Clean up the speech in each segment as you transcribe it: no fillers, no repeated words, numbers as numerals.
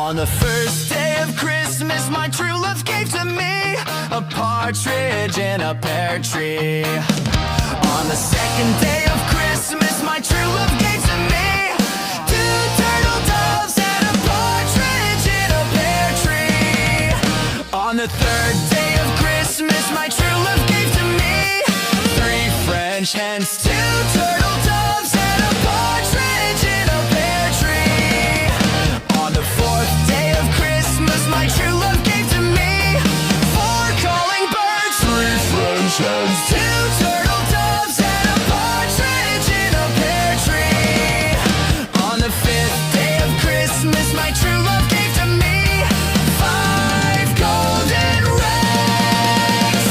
On the first day of Christmas, my true love gave to me a partridge in a pear tree. On the second day of Christmas, my true love gave to me two turtle doves and a partridge in a pear tree. On the third day of Christmas, my true love gave to me three French hens, two turtle doves and a partridge in a pear tree. On the fourth day of Christmas, my true love gave to me four calling birds, three French hens, two turtle doves and a partridge in a pear tree. On the fifth day of Christmas, my true love gave to me five golden rings,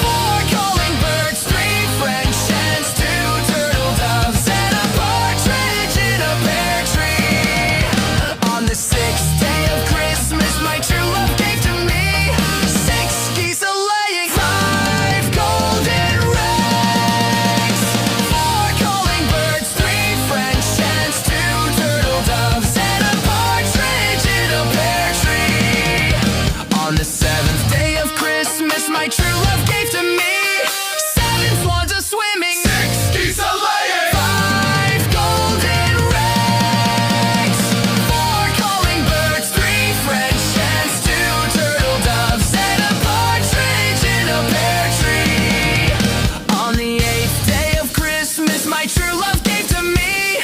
four calling birds, three French hens, two turtle doves and a partridge in a pear tree. On the sixth day of Christmas, my true love gave to me six geese a-laying, five golden rings, four calling birds, three French hens, two turtle doves and a partridge in a pear tree. On the seventh day of Christmas, my true love gave to me seven swans a-swimming, six geese a-laying, five golden rings, four calling birds, three French hens, two turtle doves and a partridge in a pear tree. On the eighth day of Christmas, my true love gave to me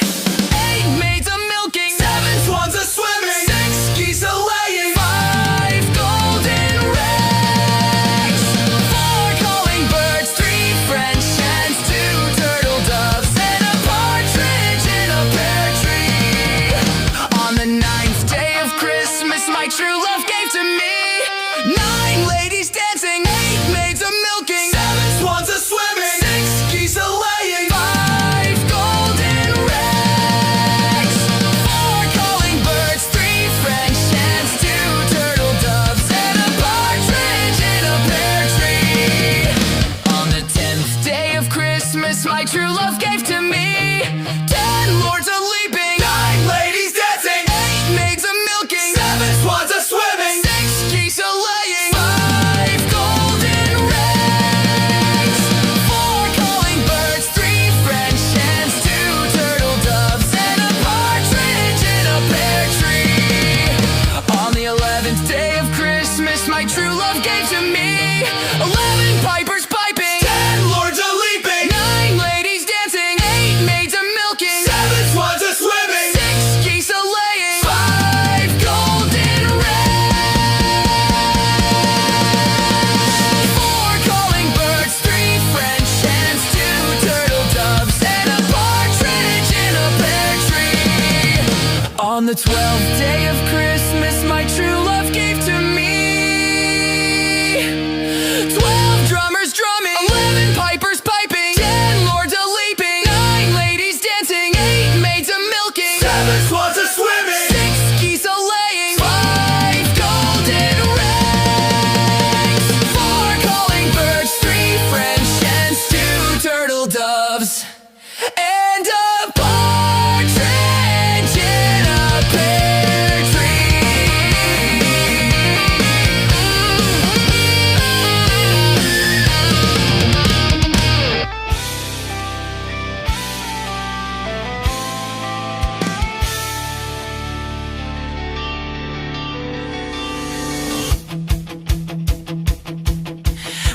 eight maids a-milking, seven swans a-swimming, six geese a-laying, five golden rings, four calling birds, three French hens, two turtle doves and a partridge in a pear tree. On the ninth day of Christmas, my true love gave to me nine ladies dancing, eight maids a-milking, seven swans a-swimming, six geese a-laying, five golden rings, four calling birds, three French hens, two turtle doves and a partridge in a pear tree. On the 10th day of Christmas, my true love gave to me 10 lords a-leaping, nine ladies dancing, eight maids a-milking, seven swans a-swimming, six geese a-laying, five golden rings, four calling birds, three French hens, two turtle doves and a partridge in a pear tree. On the 11th day of Christmas, my true love gave to me 11 pipers piping, 10 lords a-leaping, nine ladies dancing, eight maids a-milking, seven swans a-swimming, six geese a-laying, five golden rings, four calling birds, three French hens, two turtle doves and a partridge in a pear tree. On the 12th day of Christmas, my true love gave to me 12 drummers drumming, 11 pipers piping, 10 lords a-leaping, nine ladies dancing, eight maids a-milking, seven swans a-swimming, six geese a-laying, five golden rings, four calling birds, three French hens, two turtle doves and a partridge in a pear tree.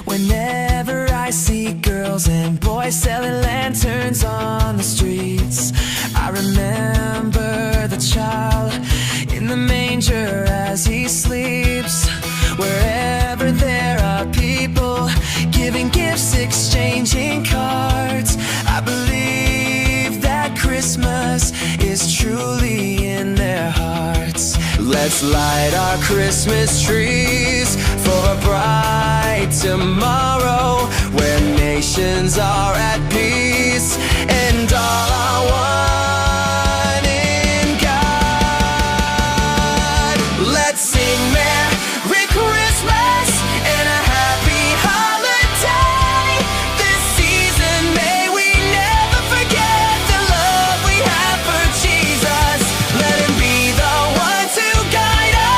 Whenever I see girls and boys selling lanterns on the streets, I remember the child in the manger as he sleeps. Wherever there are people giving gifts, exchanging cards, I believe that Christmas is truly in their hearts. Let's light our Christmas trees for a bright tomorrow where nations are at peace and all are one in God. Let's sing Merry Christmas and a happy holiday. This season may we never forget the love we have for Jesus. Let him be the one to guide us.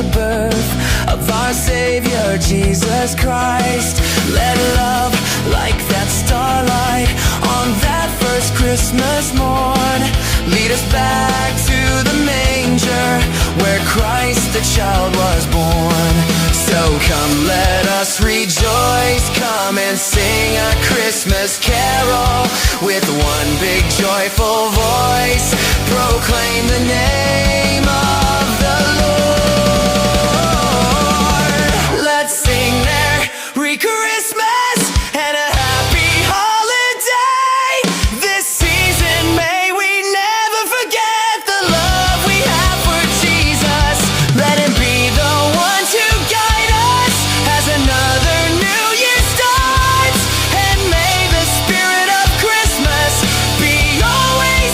the birth of our Savior, Jesus Christ. Let love, like that starlight on that first Christmas morn, lead us back to the manger where Christ the child was born. So come, let us rejoice, come and sing a Christmas carol with one big joyful voice, proclaim the name of the Lord. Let's sing Merry Christmas and a happy holiday. This season may we never forget the love we have for Jesus. Let him be the one to guide us as another new year starts, and may the spirit of Christmas be always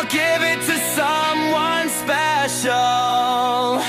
I'll give it to someone special.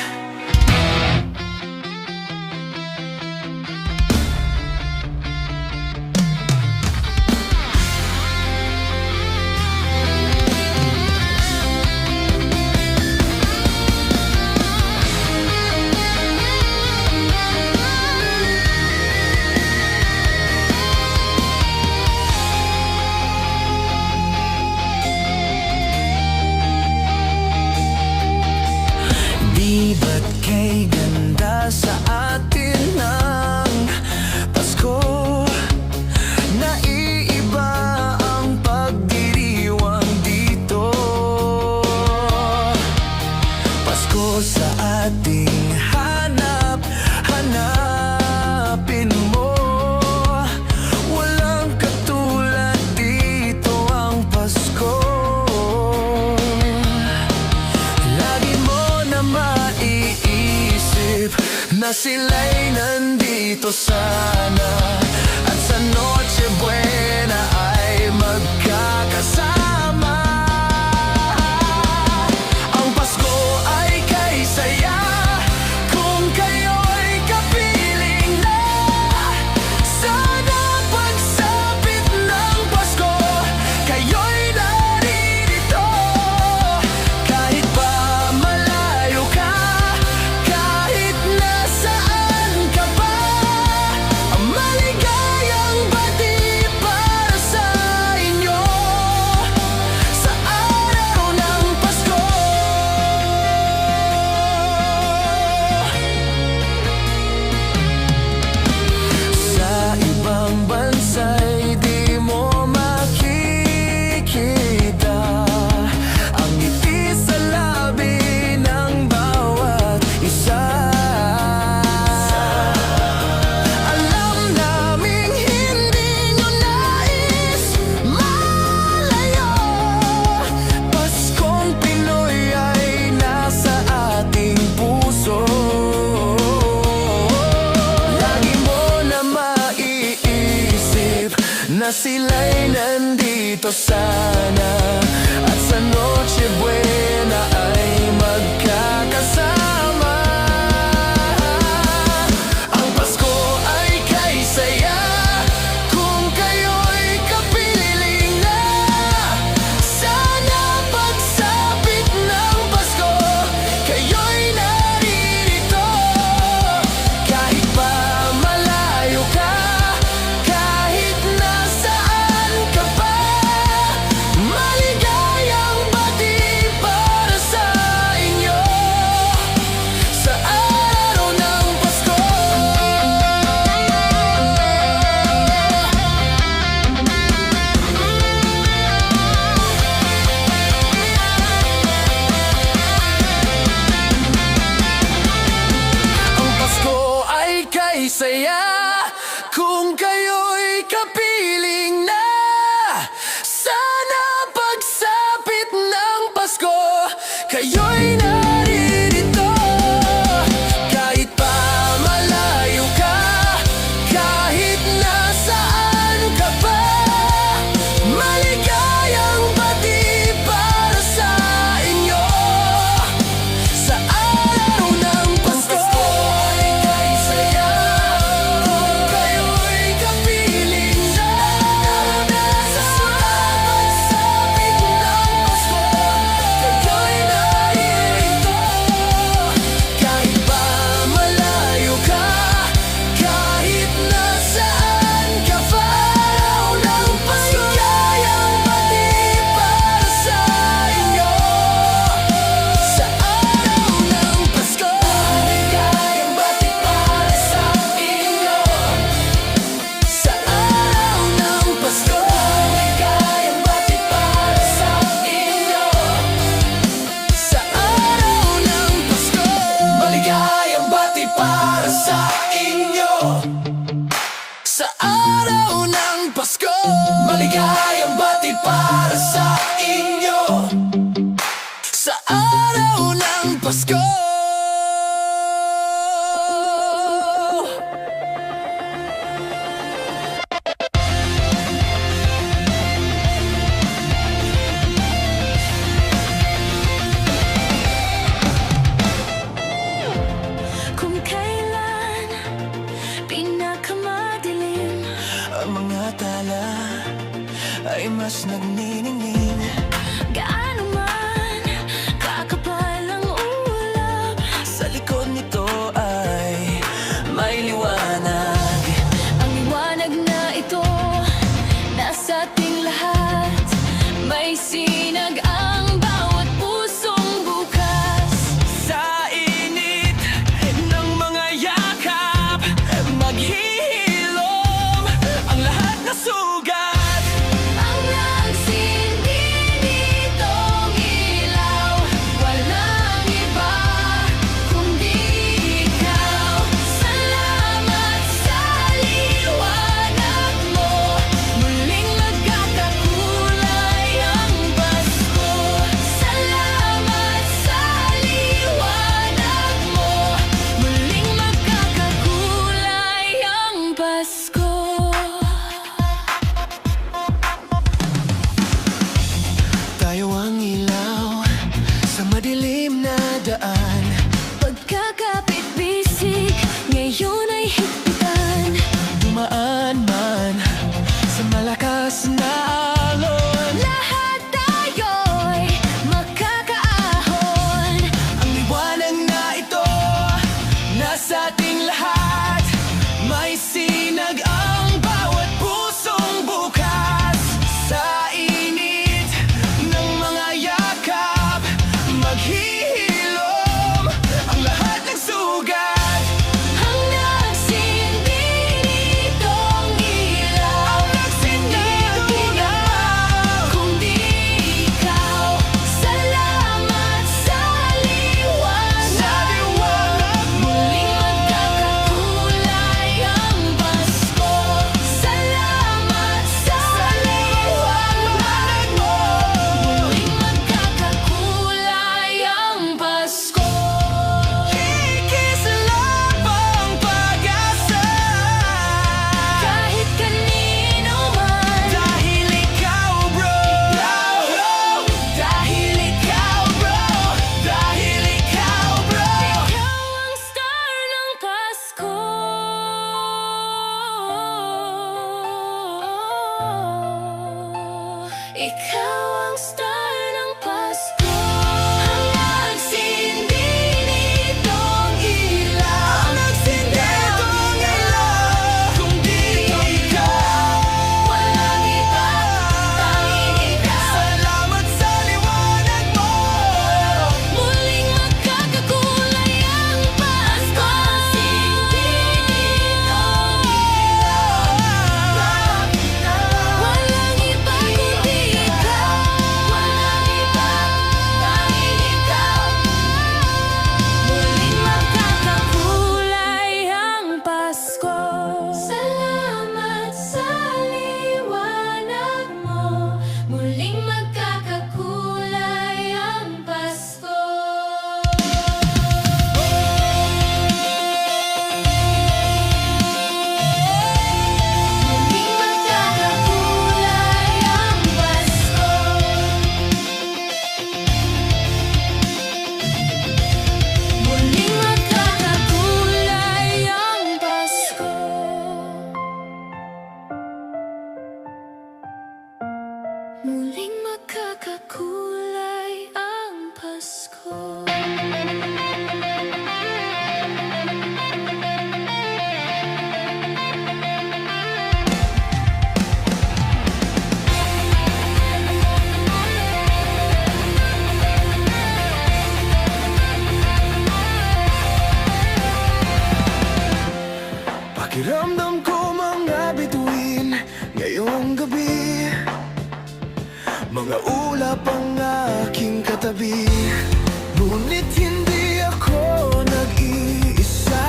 Di ba't kay ganda sa atin ng Pasko? Naiiba ang pagdiriwang dito. Pasko sa ating hanapin mo. Walang katulad dito ang Pasko. Lagi mo na maiisip na sila'y nandito sana, at sa Noche Buena ay magkakasama. Ang Pasko ay kay saya kung kayo'y kapiling na. Sana pagsapit ng Pasko, kayo'y naririto. Kahit pa malayo ka, kahit nasaan ka pa, ang maligayang bati para sa inyo sa araw ng Pasko. Sa ibang bansa'y di mo makikita ang ngiti sa labi ng bawat isa. Alam naming hindi nyo nais malayo. Paskong Pinoy ay nasa ating puso. Lagi mo na maiisip na sila'y nandito sana, at sa Noche Buena ay magkakasama. Ang Pasko ay kay saya kung kayo'y kapiling na. Sana pagsapit ng Pasko, kayo'y naririto. Kahit pa malayo ka, kahit nasaan ka pa, tayo ang ilaw sa madilim na daan. Pagkakapit bisig, ngayon ay higpitan. Dumaan man sa malakas na alon, Lahat tayo'y makakaahon. ang liwanag na ito nasa ating lahat. May sinag ang bawat pusong bukas. Sa init ng mga yakap, maghihilom ang lahat ng sugat. Ang nagsindi nitong ilaw, Ang nagsindi nitong ilaw, kung di ikaw. Salamat sa liwanag. sa liwanag mo. Muling magkakakulay ang Pasko. Salamat sa liwanag mo. Muling magkakakulay ang Pasko. Kikislap ang pag-asa, Kahit kanino man, dahil ikaw bro, dahil ikaw bro, dahil ikaw bro. ikaw ang star ng Pasko. Ikaw ang star ng Pasko. Ang nagsindi nitong ilaw. Ang nagsindi itong ilaw, kung di ikaw, Walang iba, tanging ikaw. salamat sa liwanag mo. Muling magkakakulay ang Pasko. Walang iba kundi ikaw. Walang iba, tanging ikaw. Muling magkakakulay ang Pasko. Salamat sa liwanag mo. Muling magkakakulay ang Pasko. Muling magkakakulay ang Pasko. Muling magkakakulay ang Pasko. Muling magkakakulay ang Pasko. Pakiramdam ko mga bituin ngayong gabi, mga ulap ang aking katabi. Ngunit hindi ako nag-iisa,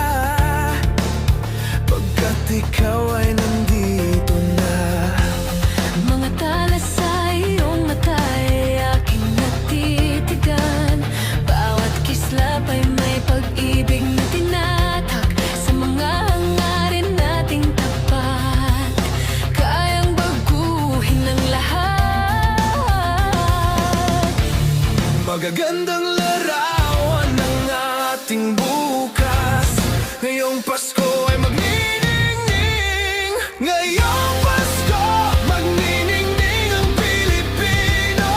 pagkat ikaw ay nandito na. Mga tala sa iyong mata ay aking natitigan. Bawat kislap ay may pag-ibig na tinatak. Sa mga hangarin nating tapat, kayang baguhin ang lahat. Magagandang larawan ng ating bukas. Ngayong Pasko ay magniningning. Ngayong Pasko, magniningning ang Pilipino.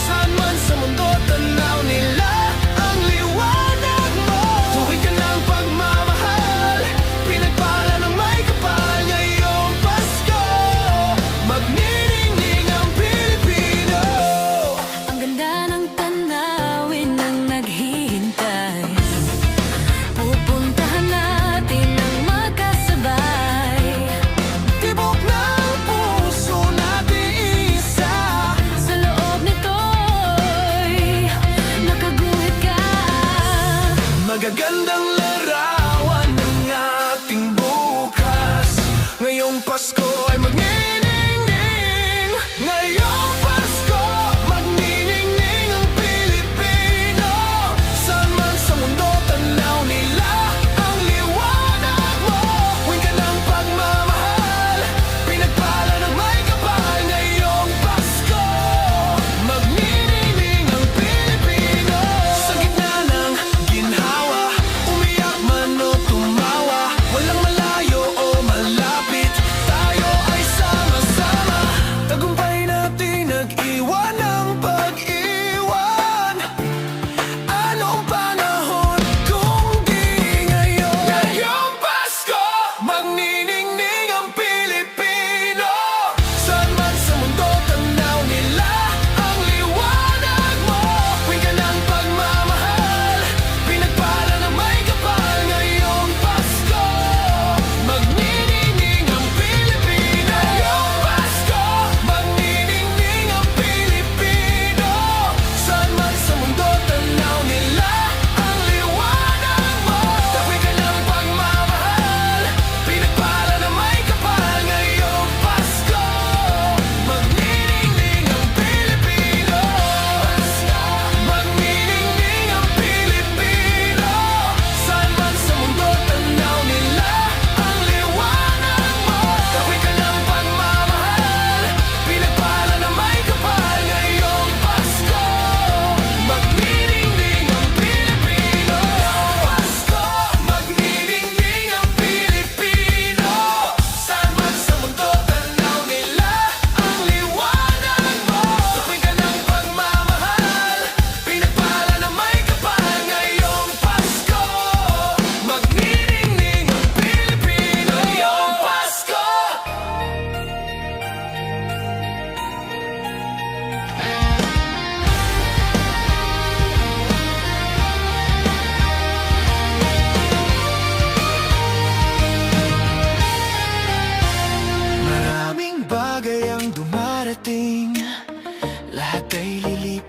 Saan man sa mundo, tanaw nila ang liwanag mo. Tuwid ka ng pagmamahal, pinagpala ng may kapal. Ngayong Pasko, magniningning ang Pilipino. Ang ganda ng tanawin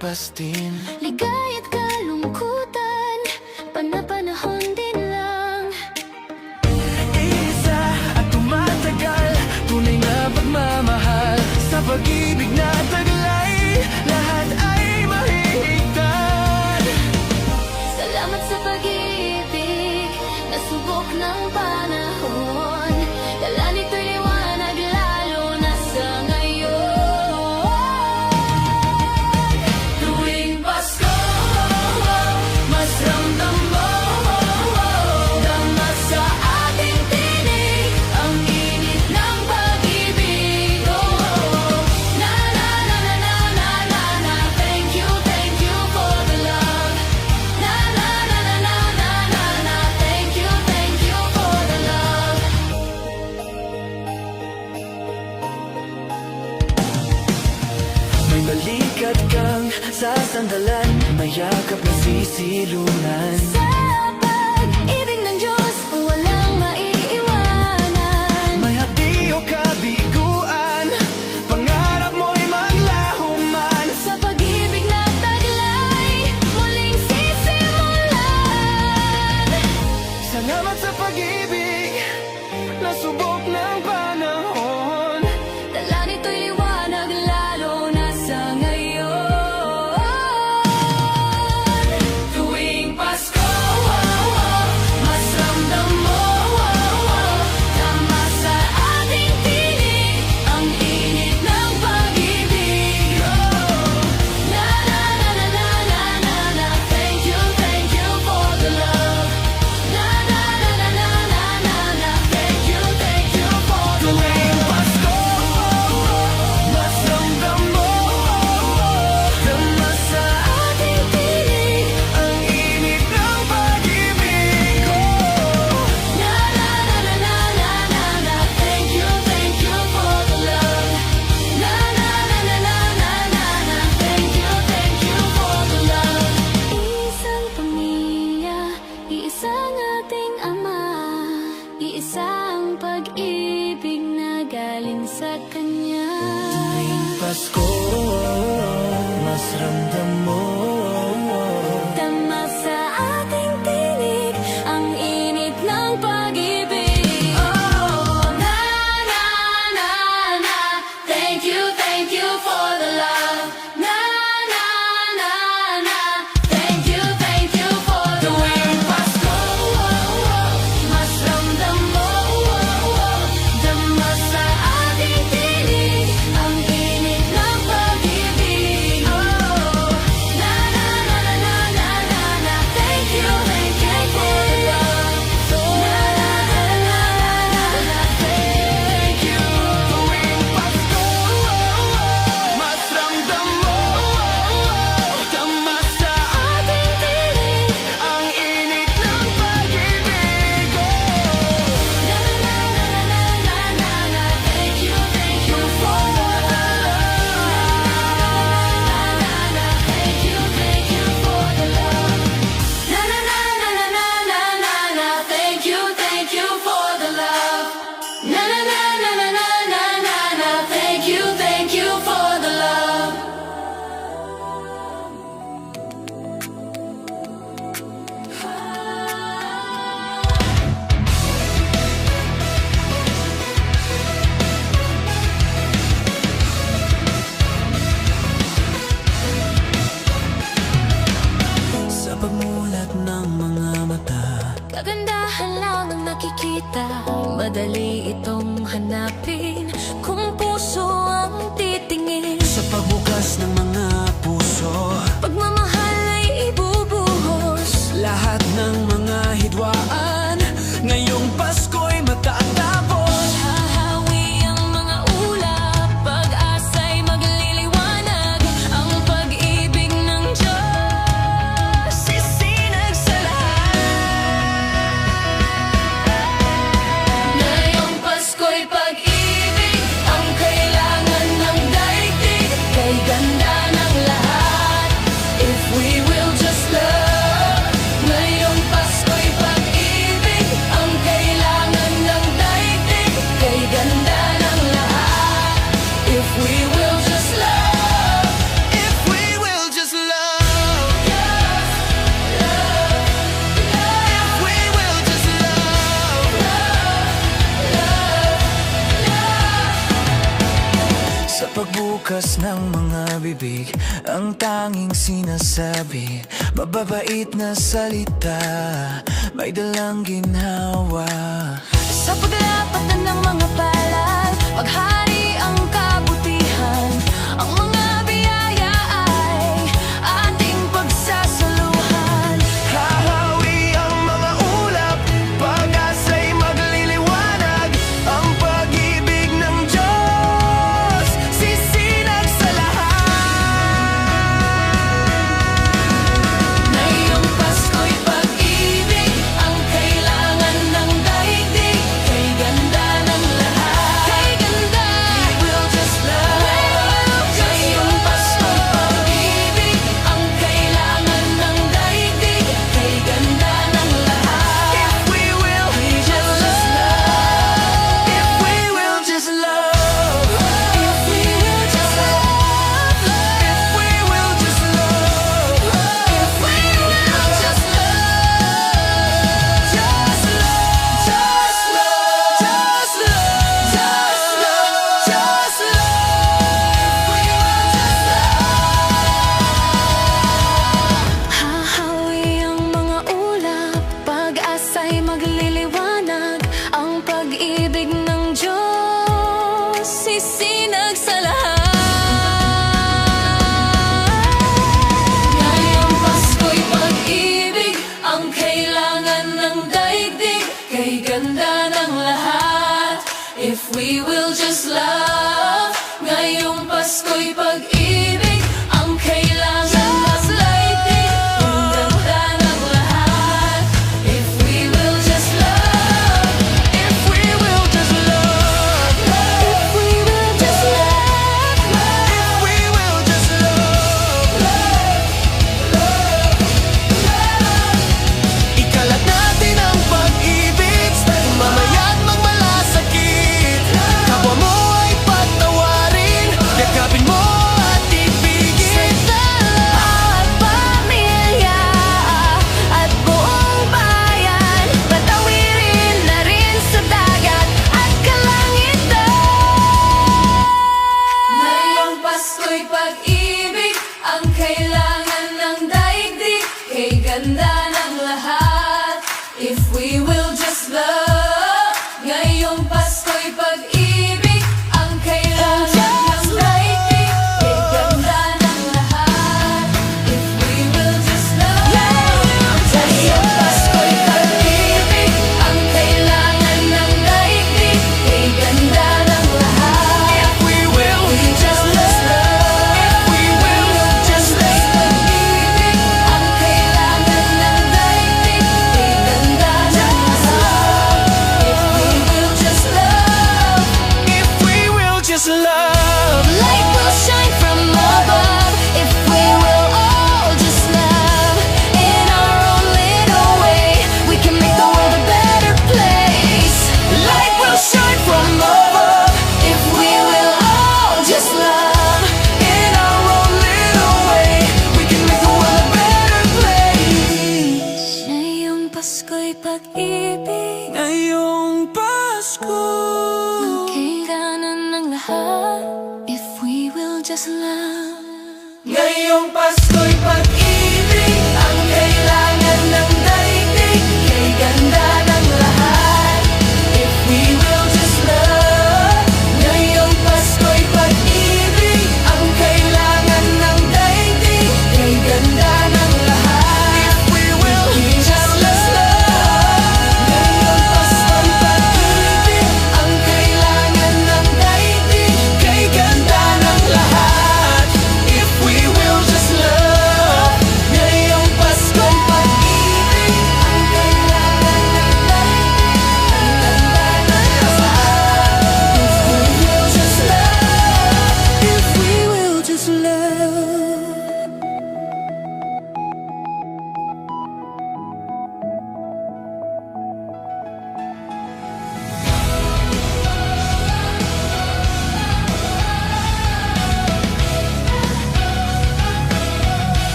lilipas din. Ligay at kalungkutan, panapanahon din lang. Isa at tumatagal, tunay na pagmamahal. Sa pag-ibig na taglay, lahat ay mahihigtan. Salamat sa pag-ibig, nasubok ng panahon. Dala nito'y liwanag lalo na sa ngayon. Tuwing Pasko, mas ramdam mo dama sa ating tinig ang init ng pag-ibig. Na na na na na na na na, thank you for the love. Na na na na na na na na, thank you for the love. May balikat kang sasandalan, mayakap na sisilunan. Sa pag-ibig ng Diyos, walang maiiwanan. May hati o kabiguan, pangarap mo'y maglaho man. Sa pag-ibig na taglay, muling sisimulan. Salamat sa pag-ibig, nasubok ng panahon. Dala nito'y liwanag lalo na sa ngayon. Tuwing Pasko, mas ramdam mo dama sa ating tinig ang init ng pag-ibig. Na na na na na na na na, thank you for the love. Na na na na na na na na, thank you for the love. Tuwing Pasko, mas ramdam mo dama sa Ating tinig ang init ng pag-ibig ko. na na na na na na na na, thank you for the love. Na na na na na na na na, thank you for the love. Isang pamilya, iisang ating ama, iisang pag-ibig na galing sa Kanya. Pasko, mas ramdam mo Dama sa ating tinig ang init ng pag-ibig. Oh, na na na na, thank you for the love. Na na na na, thank you for the tuwing Pasko, mas ramdam mo dama sa ating tinig ang init ng pag-ibig. Oh, na na na na na na na na, thank you for the love. Na na na na na na, thank you. tuwing Pasko, mas ramdam mo dama sa Ating tinig ang init ng pag-ibig ko. na na na na na na na, thank you for the love. Na na na, thank you for the love. Na na na na na na na na, thank you for the love. Na na na na na na na na, thank you for the love. Sa pagmulat ng mga mata, Kagandahan lang ang nakikita, madali itong hanapin kung puso ang titingin. sa pagbukas ng mga puso, Pagmamahal ay ibubuhos. lahat ng mga hidwaan ngayong Pasko'y matatapos. Hahawi ang mga ulap, pag-asa'y magliliwanag. Ang pag-ibig ng Diyos Sisinag sa lahat. ngayong Pasko'y pag-ibig ang kailangan ng daigdig. Kay ganda tanging sinasabi, mababait na salita, may dalang ginhawa. Sa paglapatan ng mga palad, paghari ang kabutihan, ang mga biyaya ay ating pagsasaluhan. Hahawi ang mga ulap, pag-asa'y magliliwanag, ang pag-ibig ng Diyos, sisinag sa lahat. Ngayong Pasko'y pag-ibig, ang kailangan ng daigdig, kay ganda ng lahat. Kay ganda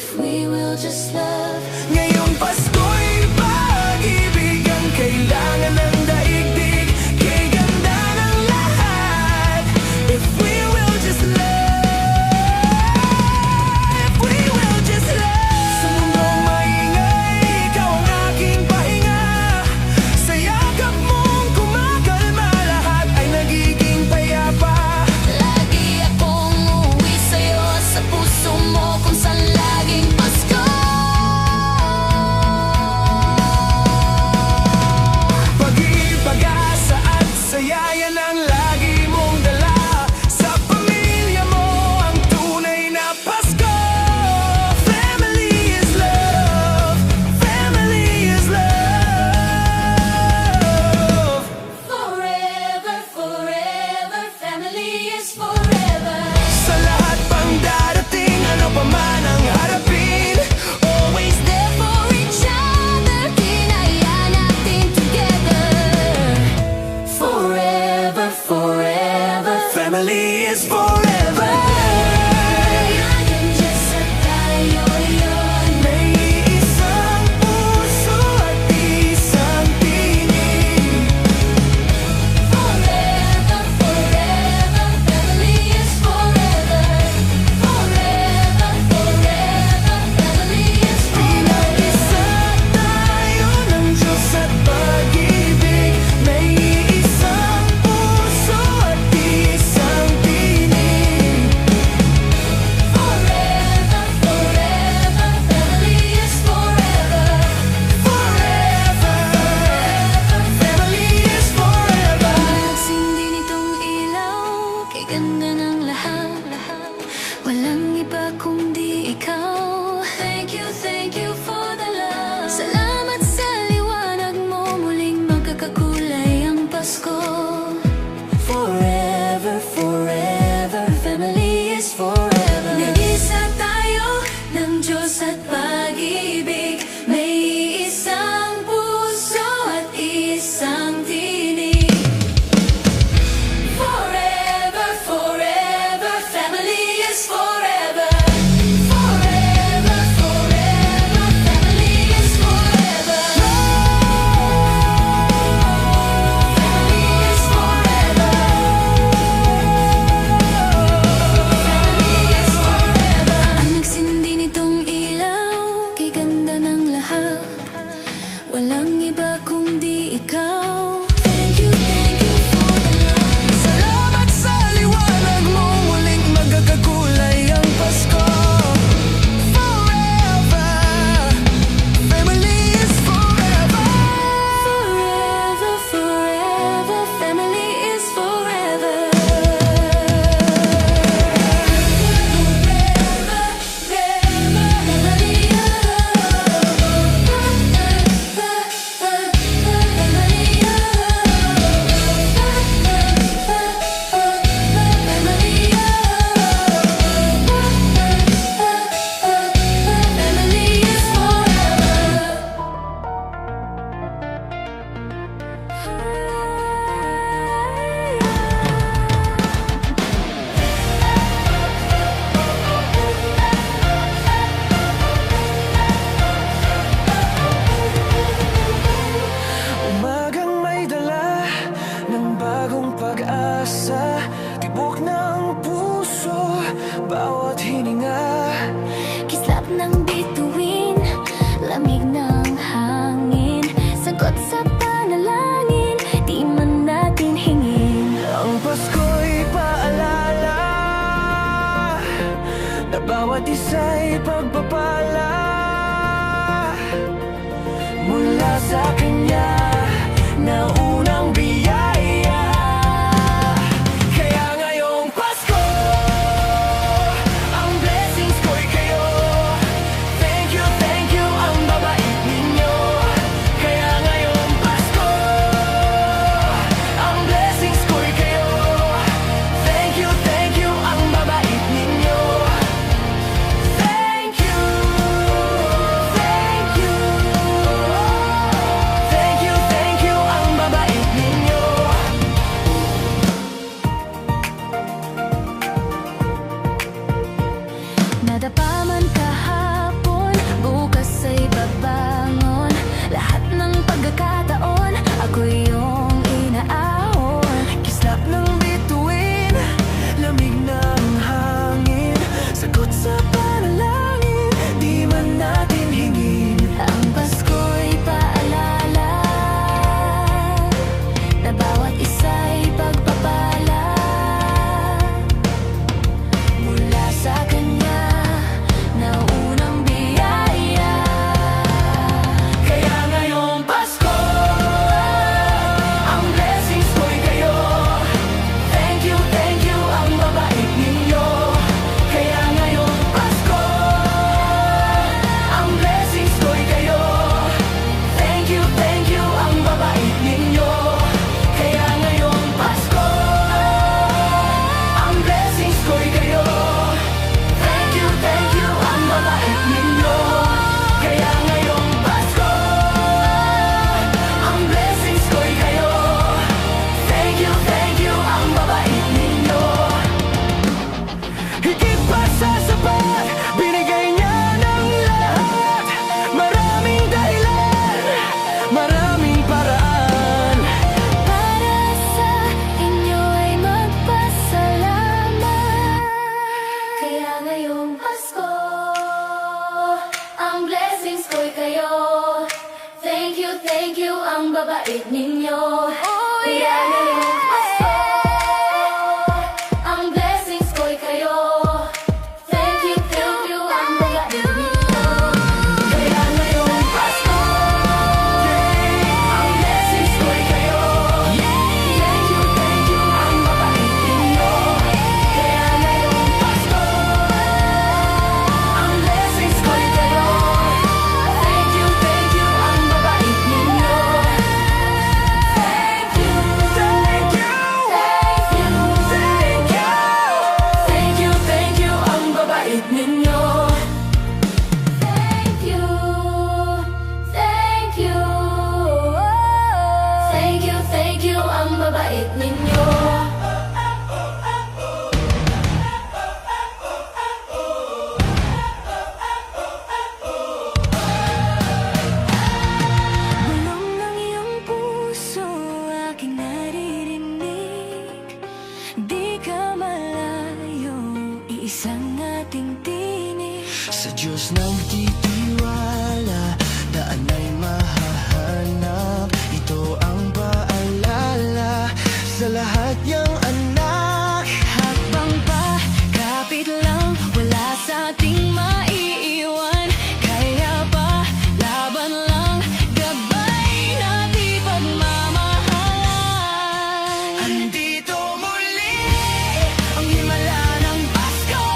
If we will just love. Ngayong Pasko'y pag-ibig ang kailangan ng daigdig. Kay ganda ng lahat. If we will just love. If we will just love. Sa mundong maingay, ikaw ang aking pahinga. Sa yakap mong kumakalma, lahat ay nagiging payapa. Lagi akong uuwi sa'yo, sa puso mo kung saan laging Pasko. Pag-ibig, pag-asa at saya, yan ang lagi mong dala. Sa pamilya mo ang tunay na Pasko. Family is love. Family is love. Forever, forever, family is forever. Sa lahat pang darating, ano pa man ang harapin, Always there for each other, kinaya natin together. Forever, forever, family is forever. nandiyan sa tayo yun. May isang puso at isang tinig. Forever, forever, family is forever. Forever, forever, family is forever. Pinag-isa tayo ng Diyos at pag-ibig. May isang puso at isang tinig. Forever, forever, family is forever. Forever, family is forever. Nagsindi nitong ilaw, kay ganda ng lahat. Walang iba kundi ikaw. Thank you for the love. Salamat sa liwanag mo, muling magkakakulay ang Pasko. Forever, forever, family is forever. Nag-isa tayo ng Diyos at pag-ibig. May isang puso at isang tinig. Forever, forever, family is forever. Forever, forever, family is forever. Family is forever. Family is forever. Ang nagsindi nitong ilaw, kay ganda ng lahat. Walang iba kundi ikaw. Thank you for the love. Salamat sa liwanag mo, muling magkakakulay ang Pasko. Forever, family is forever. Forever, forever, family is forever. Family is Umagang may dala ng bagong pag-asa. Tibok ng puso, bawat hininga. Kislap ng bituin, lamig ng hangin, sagot sa panalangin, di man natin hingin. Ang Pasko'y paalala na bawat isa'y pagpapala mula sa Kanya na unang biyaya. Kaya ngayong Pasko, ang blessings ko'y kayo. Thank you, ang babait ninyo. Kaya ngayong Pasko, ang blessings ko'y kayo. Thank you, ang babait ninyo. Thank you, ko'y kayo. Thank you, ang babait ninyo. Kaya ngayong Pasko, ang blessings ko'y kayo. Thank you, ang babait ninyo. Kaya ngayong Pasko, ang blessings ko'y kayo. Thank you, ang babait ninyo. Kaya ngayong Pasko, ang blessings ko'y kayo. Thank you, ang babait ninyo. Thank you, ang babait ninyo. Thank you, ang babait ninyo. Bulong ng iyong puso, aking naririnig. Di ka malayo, iisang ating tinig. Sa Diyos nagtitiwala, daan ay mahahanap. Ito ang paalala sa lahat niyang anak. Habang pa, kapit lang, wala sa ating maiiwan. Kaya pa, laban lang, gabay natin pagmamahalan. Andito muli ang himala ng Pasko,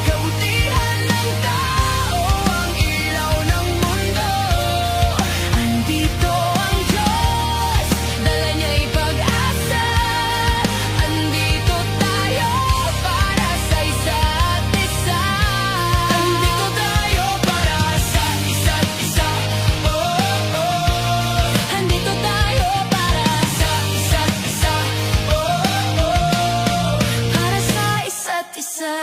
kabutihan ng tao, ang ilaw ng mundo. Andito ang Diyos, dala niya'y pag-asa. Andito tayo para sa isa't isa. Andito tayo para sa isa't isa. Oh, oh. Andito tayo para sa isa't isa. Oh, oh. Para sa isa't isa.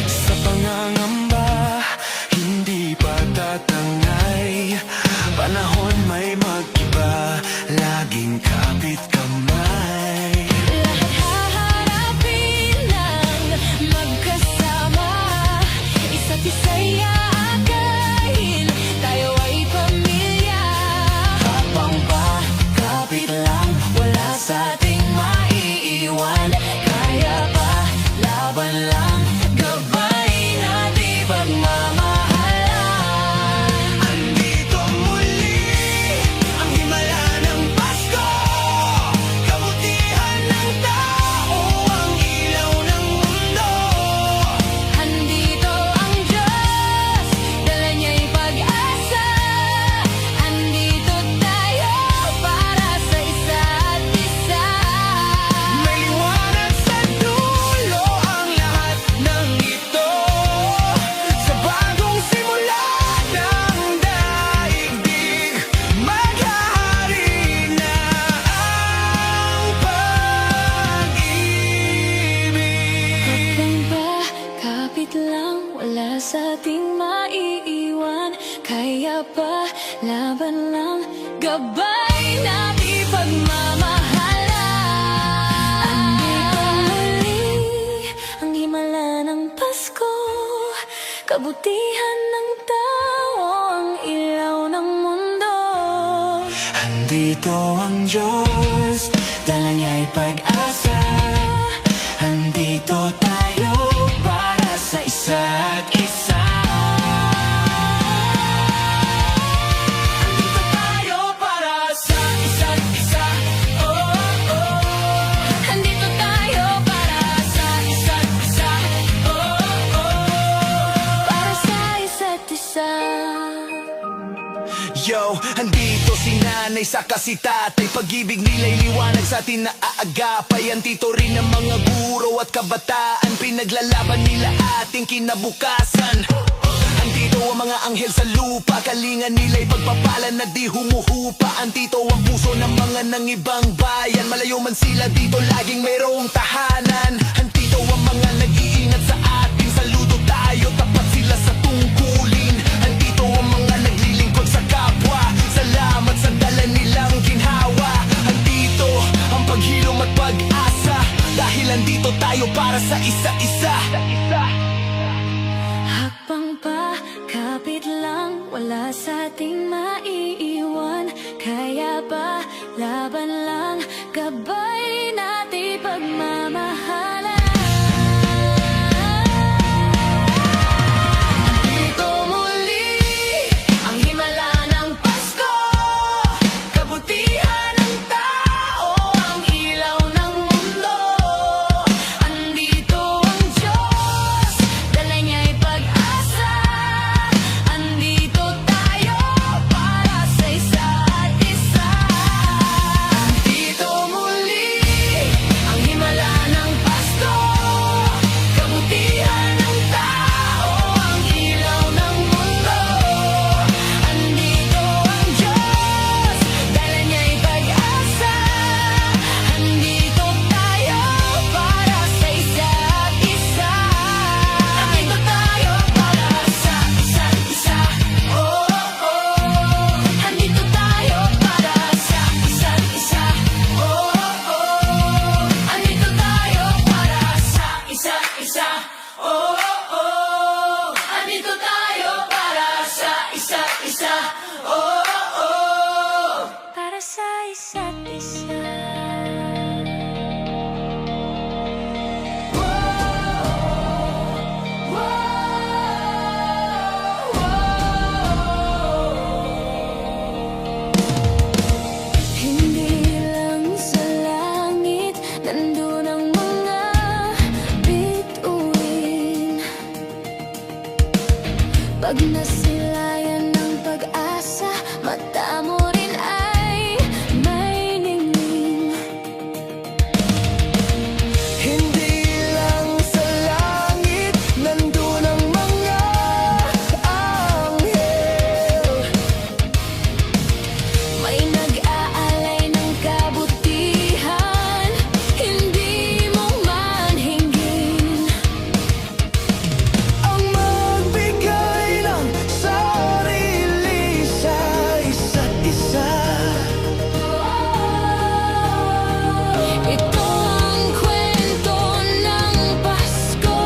Sa pangangamba, hindi pa tatangay. Panahon may mag-iba, laging kapit kamay. Lahat haharapin lang magkasama. Isa't isa'y aakayin, tayo ay pamilya. Habang pa, kapit lang, wala sa ating maiiwan. Kaya pa, laban lang, gabay natin pagmamahalan. Andito muli ang himala ng Pasko, kabutihan ng tao, ang ilaw ng mundo. Andito ang Diyos, dala niya'y pag-asa. Andito tayo para sa isa't isa. May liwanag sa dulo ang lahat ng ito. Sa bagong simula ng daigdig, maghahari na ang pag-ibig. Habang pa, kapit lang, wala sa ating maiiwan. Kaya pa, laban lang, gabay natin pagmamahalan. Andito muli ang himala ng Pasko, kabutihan ng tao, ang ilaw ng mundo. Andito ang Diyos, dala niya'y pag-asa. Andito tayo para sa isa't isa. Andito tayo para sa isa't isa. Oh, oh. Andito tayo para sa isa't isa. Oh, oh. Para sa isa't isa. Yo, andito si nanay saka si tatay. Pag-ibig nila'y liwanag sa atin na aagapay. Andito rin ang mga guro at kabataan, pinaglalaban nila ating kinabukasan. Andito ang mga anghel sa lupa, kalingan nila'y pagpapala na di humuhupa. Andito ang puso ng mga nang ibang bayan, malayo man sila dito laging mayroong tahanan. Andito ang mga nag-iingat sa atin, saludo tayo, tapat sila sa tungkulin. Andito ang mga naglilingkod sa kapwa, salamat sa dala nilang ginhawa. Andito ang paghilom at pag-asa, dahil andito tayo tayo para sa isa't isa. Hakbang pa, kapit lang, wala sa ating maiiwan. Kaya ba, laban lang, gabay natin pagmamahalan. Andito muli, ang himala ng Pasko. Kabutihan ng tao, ang ilaw ng mundo. Andito ang Diyos, dala niya'y pag-asa. Andito tayo para sa isa't isa. Andito muli, ang himala ng Pasko. Kabutihan ng tao, ang ilaw ng mundo. Andito ang Diyos, dala niya'y pag-asa. Andito tayo para sa isa't isa. Andito tayo para sa isa't isa. Oh, oh. Andito tayo para sa isa't isa. Oh, oh. Andito tayo para sa isa't isa. Oh, oh. Andito tayo para sa isa't isa. Oh, oh. Para sa isa't isa. Hindi lang sa langit nandun ang mga bituin. Pag nasilayan ng pag-asa, mata mo rin ay may ningning. Hindi lang sa langit nandun ang mga anghel. May nag-aalay ng kabutihan, hindi mo man hinggin. Ang magbigay ng sarili sa isa't isa. Ito ang kwento ng Pasko.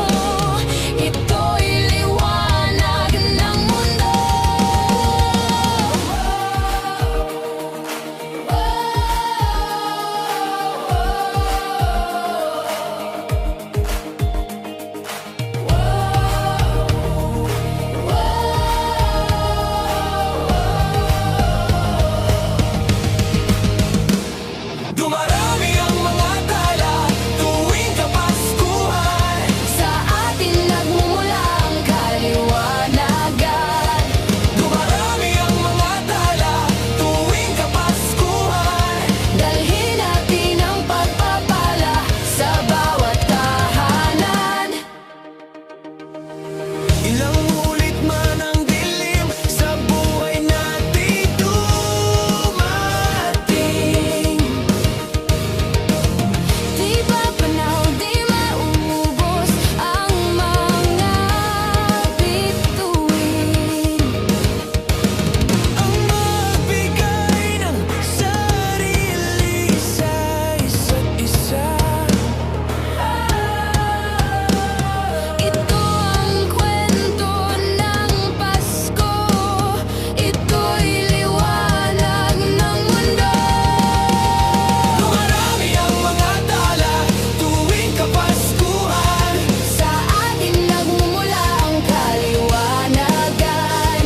Ito'y liwanag ng mundo. Dumarami ang mga tala tuwing Kapaskuhan. Sa atin nagmumula ang kaliwanagan. Dumarami ang mga tala tuwing Kapaskuhan. Dalhin natin ang pagpapala sa bawat tahanan. Ilang ulit man ang dilim sa buhay natin dumating. Di papanaw, di maubos ang mga bituin. Ang magbigay ng sarili sa isa't isa. Ito ang kwento ng Pasko. Ito'y liwanag ng mundo. Dumarami ang mga tala tuwing Kapaskuhan. Sa atin nagmumula ang kaliwanagan.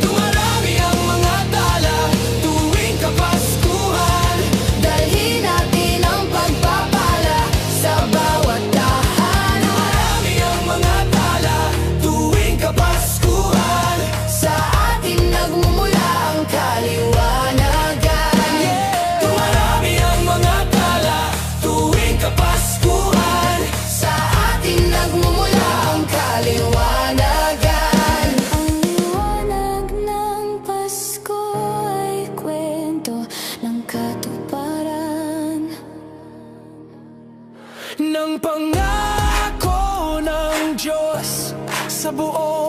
Dumarami ang mga tala tuwing Kapaskuhan. Dalhin natin ang pagpapala sa bawat tahanan. Dumarami ang mga tala tuwing Kapaskuhan. Sa atin nagmumula ang kaliwanagan. Dumarami ang mga tala tuwing Kapaskuhan. Sa atin nagmumula ang kaliwanagan. Ang liwanag ng Pasko ay kwento ng katuparan. Ng pangako ng Diyos sa buong